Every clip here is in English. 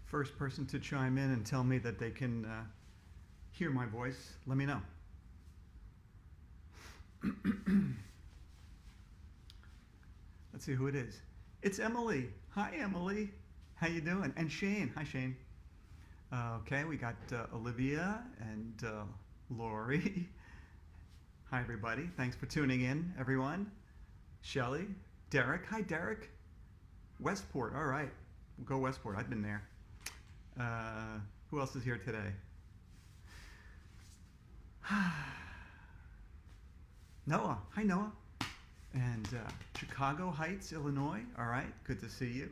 First person to chime in and tell me that they can hear my voice, let me know. Let's see who it is. It's Emily. Hi, Emily. How you doing? And Shane. Hi, Shane. Okay, we got Olivia and Lori. Hi, everybody. Thanks for tuning in, everyone. Shelly. Derek. Hi, Derek. Westport. All right. We'll go Westport. I've been there. Who else is here today? Noah. Hi, Noah. And Chicago Heights, Illinois. All right. Good to see you.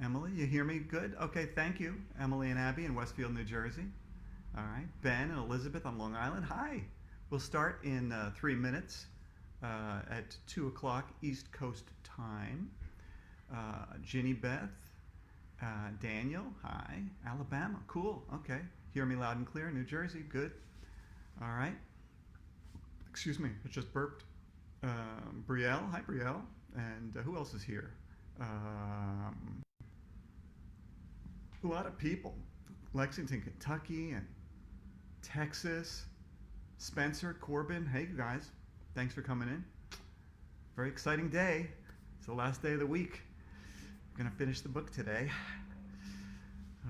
Emily, you hear me good? Okay, thank you. Emily and Abby in Westfield, New Jersey. All right. Ben and Elizabeth on Long Island. Hi. We'll start in 3 minutes at 2 o'clock East Coast time. Ginny Beth. Daniel, hi. Alabama, cool. Okay. Hear me loud and clear. New Jersey, good. All right. Excuse me, I just burped. Brielle, hi, Brielle. And who else is here? A lot of people. Lexington, Kentucky, and Texas. Spencer, Corbin, hey, you guys. Thanks for coming in. Very exciting day. It's the last day of the week. I'm going to finish the book today.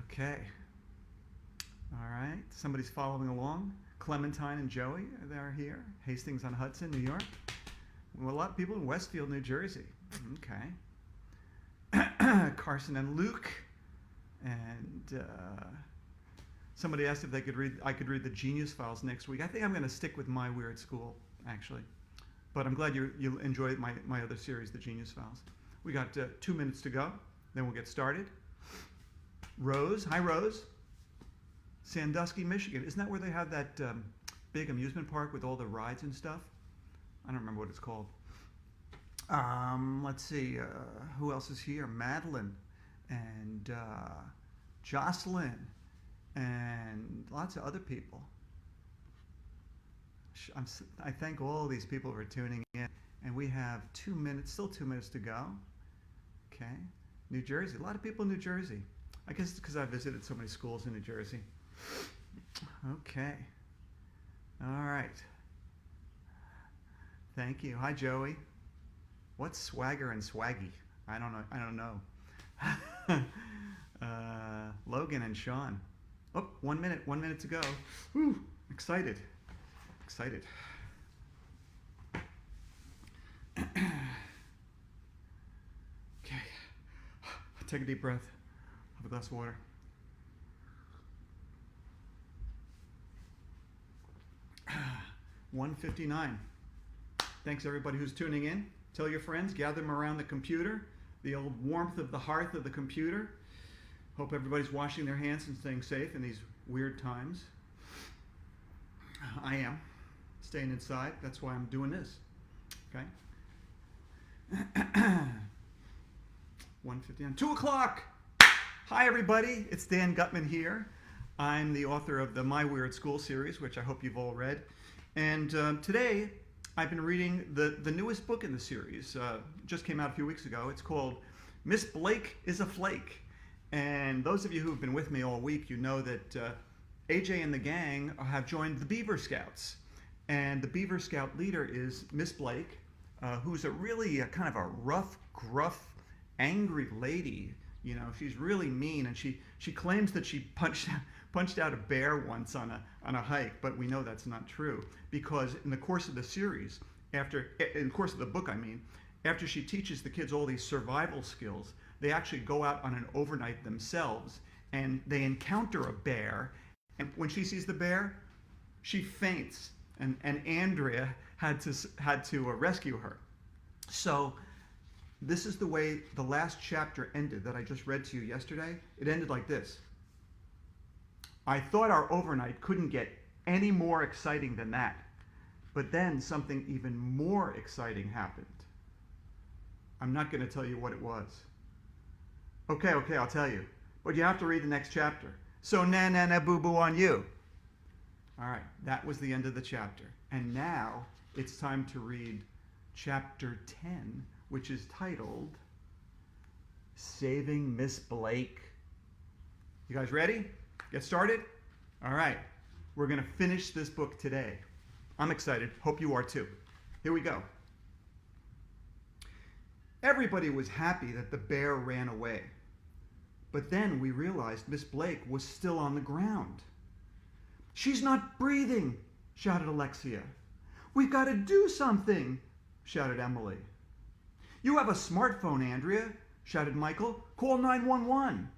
Okay. All right. Somebody's following along. Clementine and Joey, they're here. Hastings on Hudson, New York. Well, a lot of people in Westfield, New Jersey. Okay. Carson and Luke. And somebody asked if I could read the Genius Files next week. I think I'm going to stick with My Weird School, actually. But I'm glad you enjoyed my other series, the Genius Files. We got 2 minutes to go, then we'll get started. Rose, hi Rose. Sandusky, Michigan. Isn't that where they have that big amusement park with all the rides and stuff? I don't remember what it's called. Let's see, who else is here? Madeline and Jocelyn and lots of other people. I thank all these people for tuning in. And we have 2 minutes, still 2 minutes to go. Okay. New Jersey, a lot of people in New Jersey. I guess it's because I visited so many schools in New Jersey. Okay. All right. Thank you. Hi, Joey. What's swagger and swaggy? I don't know. Logan and Sean. Oh, 1 minute. 1 minute to go. Woo, excited. Okay. Take a deep breath. Have a glass of water. $1:59. Thanks everybody who's tuning in. Tell your friends, gather them around the computer, the old warmth of the hearth of the computer. Hope everybody's washing their hands and staying safe in these weird times. I am staying inside. That's why I'm doing this. Okay. 1:59. 2 o'clock. Hi everybody. It's Dan Gutman here. I'm the author of the My Weird School series, which I hope you've all read. And today I've been reading the newest book in the series. Just came out a few weeks ago. It's called Miss Blake is a Flake. And those of you who've been with me all week, you know that AJ and the gang have joined the Beaver Scouts. And the Beaver Scout leader is Miss Blake, who's a really kind of a rough, gruff, angry lady. You know, she's really mean, and she claims that she punched out a bear once on a hike, but we know that's not true, because in the course of the series, in the course of the book, after she teaches the kids all these survival skills, they actually go out on an overnight themselves, and they encounter a bear, and when she sees the bear, she faints, and Andrea had to rescue her. So this is the way the last chapter ended that I just read to you yesterday. It ended like this. I thought our overnight couldn't get any more exciting than that. But then something even more exciting happened. I'm not going to tell you what it was. Okay, I'll tell you. But you have to read the next chapter. So na boo boo on you. All right, that was the end of the chapter. And now it's time to read chapter 10, which is titled Saving Miss Blake. You guys ready? Get started? All right, we're going to finish this book today. I'm excited. Hope you are too. Here we go. Everybody was happy that the bear ran away. But then we realized Miss Blake was still on the ground. "She's not breathing," shouted Alexia. "We've got to do something," shouted Emily. "You have a smartphone, Andrea," shouted Michael. "Call 911.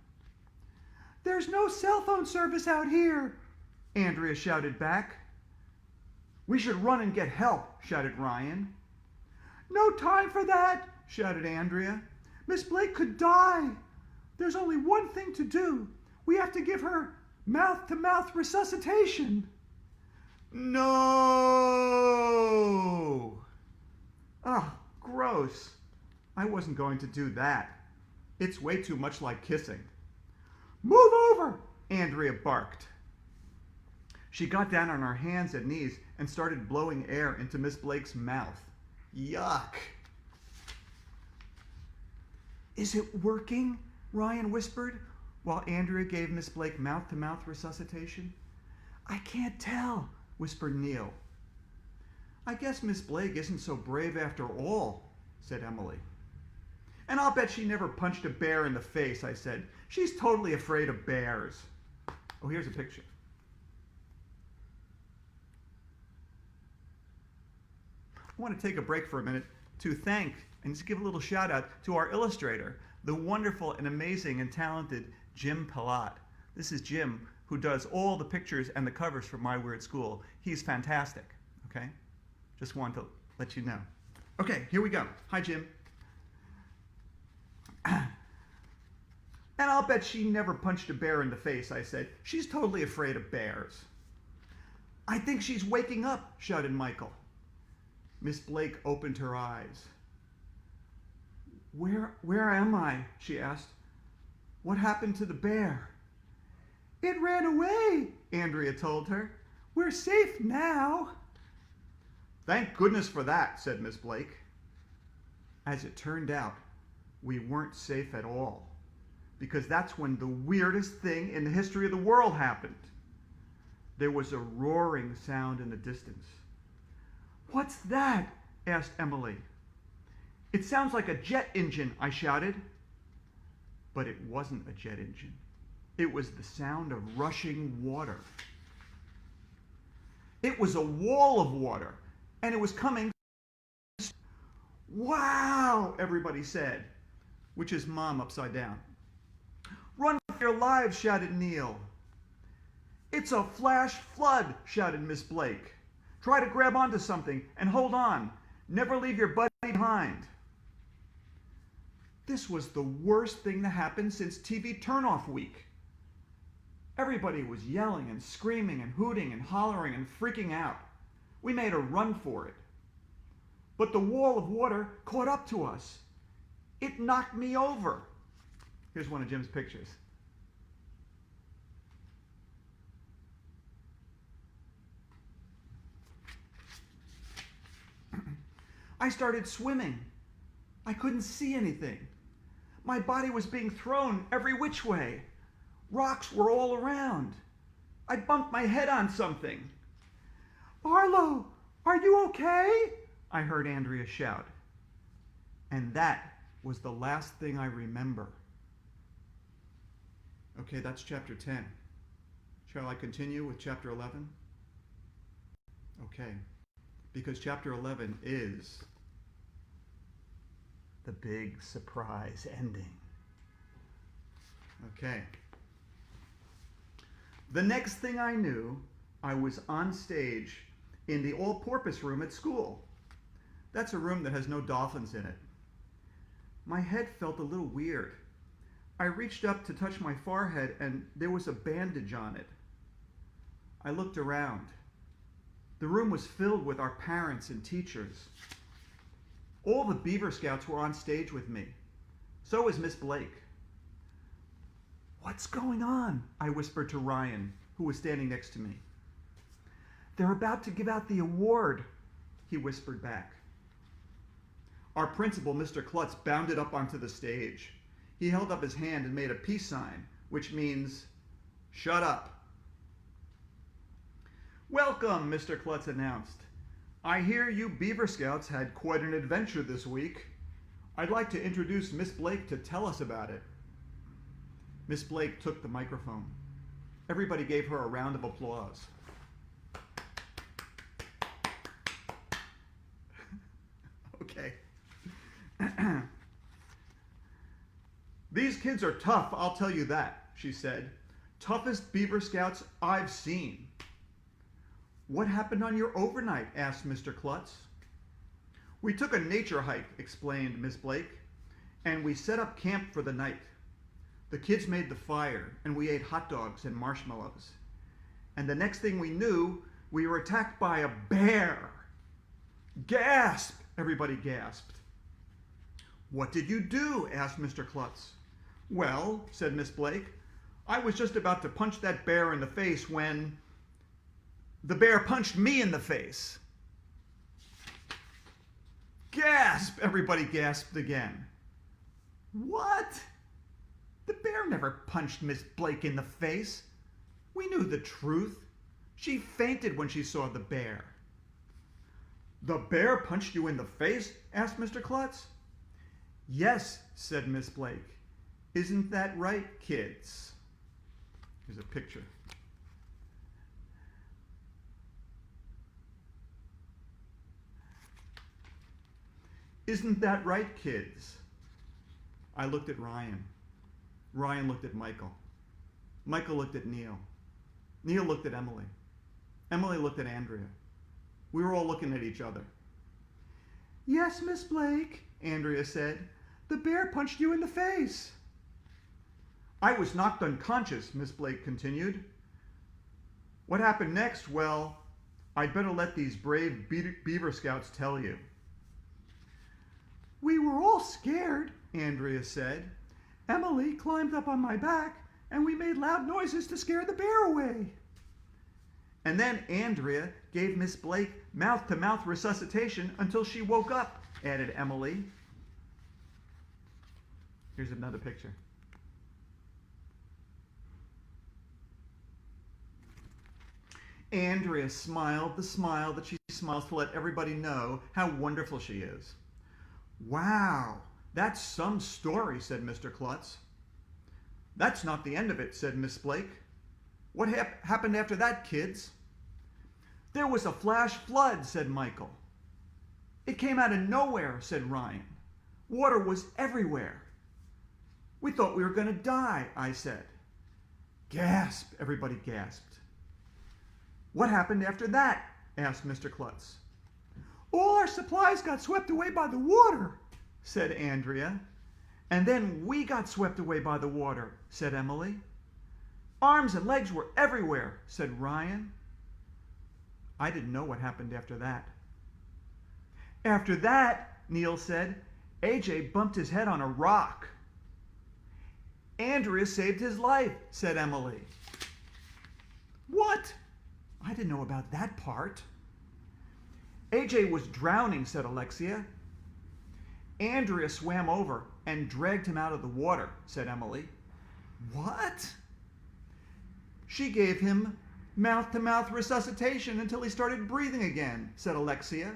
"There's no cell phone service out here," Andrea shouted back. "We should run and get help," shouted Ryan. "No time for that," shouted Andrea. "Miss Blake could die. There's only one thing to do. We have to give her mouth-to-mouth resuscitation." "No!" "Oh, gross. I wasn't going to do that. It's way too much like kissing." "Move over," Andrea barked. She got down on her hands and knees and started blowing air into Miss Blake's mouth. Yuck. "Is it working?" Ryan whispered, while Andrea gave Miss Blake mouth-to-mouth resuscitation. "I can't tell," whispered Neil. "I guess Miss Blake isn't so brave after all," said Emily. "And I'll bet she never punched a bear in the face," I said. "She's totally afraid of bears." Oh, here's a picture. I want to take a break for a minute to thank and just give a little shout out to our illustrator, the wonderful and amazing and talented Jim Palat. This is Jim, who does all the pictures and the covers for My Weird School. He's fantastic, okay? Just wanted to let you know. Okay, here we go. Hi, Jim. "And I'll bet she never punched a bear in the face," I said. "She's totally afraid of bears." "I think she's waking up," shouted Michael. Miss Blake opened her eyes. Where am I?" she asked. "What happened to the bear?" "It ran away," Andrea told her. "We're safe now." "Thank goodness for that," said Miss Blake. As it turned out, we weren't safe at all, because that's when the weirdest thing in the history of the world happened. There was a roaring sound in the distance. "What's that?" asked Emily. "It sounds like a jet engine," I shouted. But it wasn't a jet engine. It was the sound of rushing water. It was a wall of water, and it was coming. "Wow!" everybody said, which is Mom upside down. "Run for your lives," shouted Neil. "It's a flash flood," shouted Miss Blake. "Try to grab onto something and hold on. Never leave your buddy behind." This was the worst thing to happen since TV turn-off week. Everybody was yelling and screaming and hooting and hollering and freaking out. We made a run for it. But the wall of water caught up to us. It knocked me over. Here's one of Jim's pictures. I started swimming. I couldn't see anything. My body was being thrown every which way. Rocks were all around. I bumped my head on something. "Arlo, are you okay?" I heard Andrea shout. And that was the last thing I remember. Okay, that's chapter 10. Shall I continue with chapter 11? Okay, because chapter 11 is the big surprise ending. Okay. The next thing I knew, I was on stage in the all-porpoise room at school. That's a room that has no dolphins in it. My head felt a little weird. I reached up to touch my forehead and there was a bandage on it. I looked around. The room was filled with our parents and teachers. All the Beaver Scouts were on stage with me. So was Miss Blake. "What's going on?" I whispered to Ryan, who was standing next to me. They're about to give out the award, he whispered back. Our principal, Mr. Klutz, bounded up onto the stage. He held up his hand and made a peace sign, which means, shut up. Welcome, Mr. Klutz announced. I hear you Beaver Scouts had quite an adventure this week. I'd like to introduce Miss Blake to tell us about it. Miss Blake took the microphone. Everybody gave her a round of applause. Okay. These kids are tough, I'll tell you that, she said. Toughest Beaver Scouts I've seen. What happened on your overnight? Asked Mr. Klutz. We took a nature hike, explained Miss Blake, and we set up camp for the night. The kids made the fire, and we ate hot dogs and marshmallows. And the next thing we knew, we were attacked by a bear. Gasp! Everybody gasped. What did you do? Asked Mr. Klutz. Well, said Miss Blake, I was just about to punch that bear in the face when the bear punched me in the face. Gasp! Everybody gasped again. What? The bear never punched Miss Blake in the face. We knew the truth. She fainted when she saw the bear. The bear punched you in the face? Asked Mr. Klutz. Yes, said Miss Blake. Isn't that right, kids? Here's a picture. Isn't that right, kids? I looked at Ryan. Ryan looked at Michael. Michael looked at Neil. Neil looked at Emily. Emily looked at Andrea. We were all looking at each other. Yes, Miss Blake, Andrea said. The bear punched you in the face. I was knocked unconscious, Miss Blake continued. What happened next? Well, I'd better let these brave Beaver Scouts tell you. We were all scared, Andrea said. Emily climbed up on my back, and we made loud noises to scare the bear away. And then Andrea gave Miss Blake mouth-to-mouth resuscitation until she woke up, added Emily. Here's another picture. Andrea smiled the smile that she smiles to let everybody know how wonderful she is. Wow, that's some story, said Mr. Klutz. That's not the end of it, said Miss Blake. What happened after that, kids? There was a flash flood, said Michael. It came out of nowhere, said Ryan. Water was everywhere. We thought we were going to die, I said. Gasp, everybody gasped. What happened after that? Asked Mr. Klutz. All our supplies got swept away by the water, said Andrea. And then we got swept away by the water, said Emily. Arms and legs were everywhere, said Ryan. I didn't know what happened after that. After that, Neil said, AJ bumped his head on a rock. Andrea saved his life, said Emily. What? I didn't know about that part. AJ was drowning, said Alexia. Andrea swam over and dragged him out of the water, said Emily. What? She gave him mouth-to-mouth resuscitation until he started breathing again, said Alexia.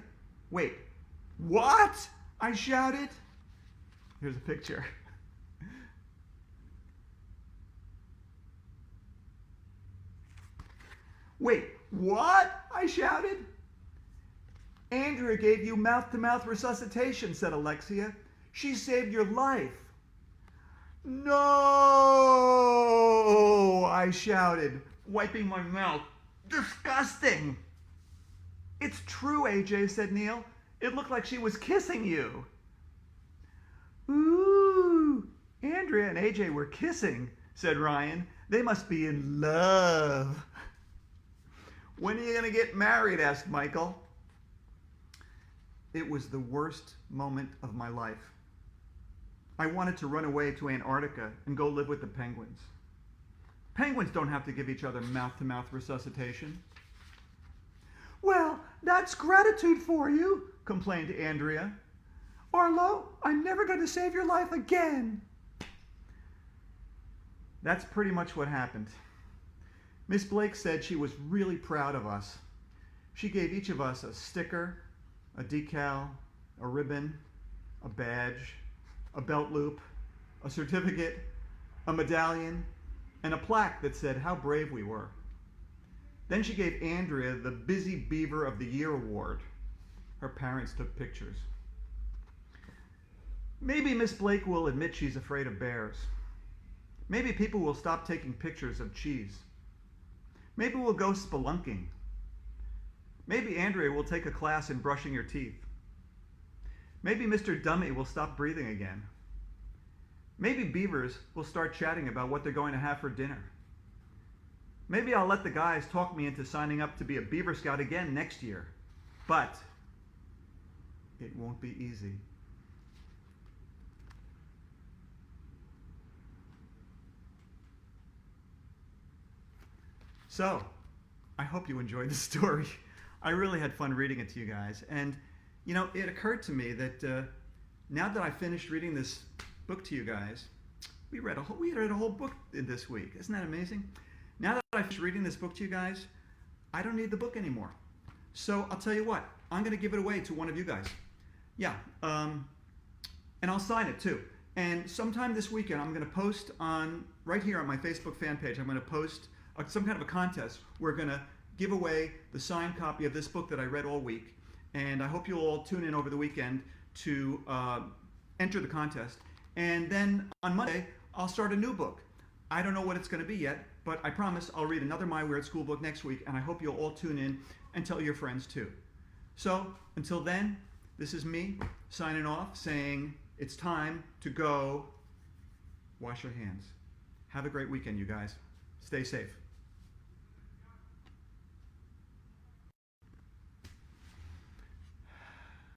Wait, what? I shouted. Here's a picture. Wait, what? I shouted. Andrea gave you mouth-to-mouth resuscitation, said Alexia. She saved your life. No, I shouted, wiping my mouth. Disgusting. It's true, AJ, said Neil. It looked like she was kissing you. Ooh, Andrea and AJ were kissing, said Ryan. They must be in love. When are you going to get married? Asked Michael. It was the worst moment of my life. I wanted to run away to Antarctica and go live with the penguins. Penguins don't have to give each other mouth-to-mouth resuscitation. Well, that's gratitude for you, complained Andrea. Arlo, I'm never going to save your life again. That's pretty much what happened. Miss Blake said she was really proud of us. She gave each of us a sticker, a decal, a ribbon, a badge, a belt loop, a certificate, a medallion, and a plaque that said how brave we were. Then she gave Andrea the Busy Beaver of the Year award. Her parents took pictures. Maybe Miss Blake will admit she's afraid of bears. Maybe people will stop taking pictures of cheese. Maybe we'll go spelunking. Maybe Andrea will take a class in brushing your teeth. Maybe Mr. Dummy will stop breathing again. Maybe beavers will start chatting about what they're going to have for dinner. Maybe I'll let the guys talk me into signing up to be a Beaver Scout again next year. But it won't be easy. So, I hope you enjoyed the story. I really had fun reading it to you guys. And, you know, it occurred to me that now that I finished reading this book to you guys, we read a whole book in this week. Isn't that amazing? Now that I finished reading this book to you guys, I don't need the book anymore. So I'll tell you what, I'm going to give it away to one of you guys. Yeah, and I'll sign it too. And sometime this weekend, I'm going to post right here on my Facebook fan page, I'm going to post some kind of a contest. We're going to give away the signed copy of this book that I read all week. And I hope you'll all tune in over the weekend to enter the contest. And then on Monday, I'll start a new book. I don't know what it's going to be yet, but I promise I'll read another My Weird School book next week, and I hope you'll all tune in and tell your friends too. So, until then, this is me signing off, saying it's time to go wash your hands. Have a great weekend, you guys. Stay safe.